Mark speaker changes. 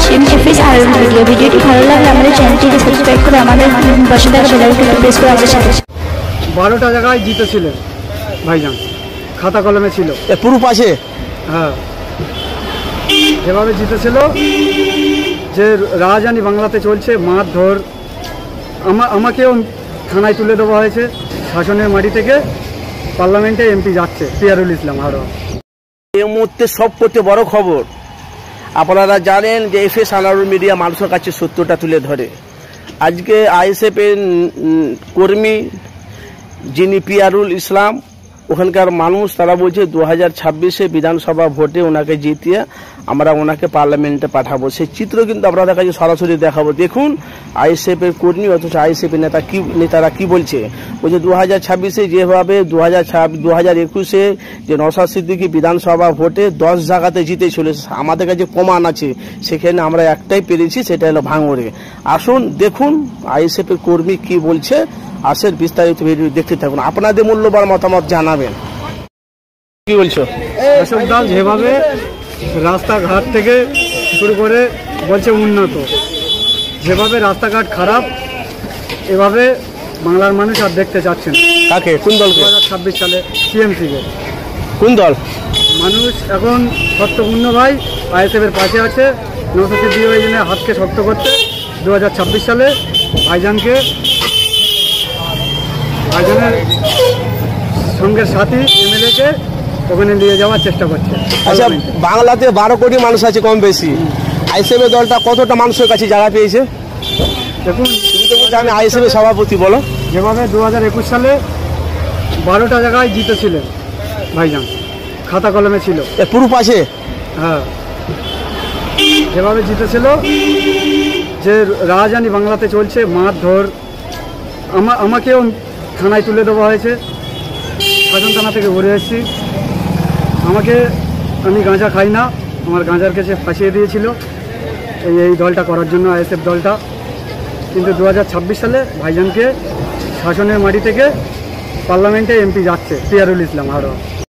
Speaker 1: watching FS Iron Video. ভিডিওটি ভালো লাগলে আমাদের চ্যানেলটিকে সাবস্ক্রাইব করে আমাদের পাশে থাকা বেল আইকনটি প্রেস করে আমাদের সাথে
Speaker 2: 12টা জায়গায় জিতেছিলেন ভাইজান, খাতা কলমে ছিল
Speaker 3: পুরো পাশে।
Speaker 2: হ্যাঁ, যেভাবে জিতেছিল, যে রাজধানী বাংলাতে চলছে মারধর, আমাকেও থানায় তুলে দেওয়া হয়েছে। শাসনের মাটি থেকে পার্লামেন্টে এমপি যাচ্ছে পিয়ারুল ইসলাম। আরও
Speaker 3: এই মুহূর্তে সবচেয়ে বড় খবর, আপনারা জানেন যে FS আনারুল মিডিয়া মানুষের কাছে সত্যটা তুলে ধরে। আজকে ISF এর কর্মী যিনি পিয়ারুল ইসলাম, ওখানকার মানুষ তারা বলছে 2026-এ বিধানসভা ভোটে ওনাকে জিতিয়ে আমরা ওনাকে পার্লামেন্টে পাঠাবো। সেই চিত্র কিন্তু আপনাদের কাছে সরাসরি দেখাবো। দেখুন ISF এর কর্মী অথচ ISF এর নেতারা কি বলছে। বলছে 2026-এ যেভাবে 2021-এ যে নওশাদ সিদ্দিকী বিধানসভা ভোটে 10 জায়গাতে জিতেছিল, আমাদের কাছে প্রমাণ আছে, সেখানে আমরা একটাই পেরেছি, সেটা হলো ভাঙড়ে। আসুন দেখুন ISF এর কর্মী কি বলছে। আসের বিস্তারিত ভিডিও দেখতে থাকুন, আপনাদের মূল্যবান মতামত জানাবেন। কি বলছো?
Speaker 2: অশোক দাস যেভাবে রাস্তাঘাট থেকে শুরু করে বলছে উন্নত, যেভাবে রাস্তাঘাট খারাপ, এভাবে বাংলার মানুষ আর দেখতে চাচ্ছেন।
Speaker 3: কাকে? কোন দলকে?
Speaker 2: 2026 সালে TMC-কে।
Speaker 3: কোন দল? মানুষ
Speaker 2: এখন সত্যপূর্ণ ভাই ISF এর পাশে আছে। নওশাদ সিদ্দিকী ওই জন্য হাতকে শক্ত করতে 2026 সালে ভাইজানের সঙ্গে সাথী MLA-কে ওখানে নিয়ে যাওয়ার চেষ্টা করছে।
Speaker 3: আচ্ছা, বাংলাতে 12 কোটি মানুষ আছে কম বেশি, ISF এর দলটা কতটা মানুষের কাছে জায়গা পেয়েছে?
Speaker 2: দেখুন,
Speaker 3: তুমি তো বলছো আমি ISF এর সভাপতি, বলো।
Speaker 2: যেভাবে 2021 সালে 12টা জায়গায় জিতেছিলেন ভাইজান, খাতা কলমে ছিল
Speaker 3: পুরো পাশে।
Speaker 2: হ্যাঁ, যেভাবে জিতেছিল, যে রাজধানী বাংলাতে চলছে মারধর, আমাকেও থানায় তুলে দেওয়া হয়েছে। শাসন থানা থেকে ঘুরে এসেছি। আমি গাঁজা খাই না, আমার গাঁজার কাছে ফাঁসিয়ে দিয়েছিল এই দলটা করার জন্য, ISF দলটা। কিন্তু 2026 সালে ভাইজানকে শাসনের মাটি থেকে পার্লামেন্টে এমপি যাচ্ছে পিয়ারুল ইসলাম। আরও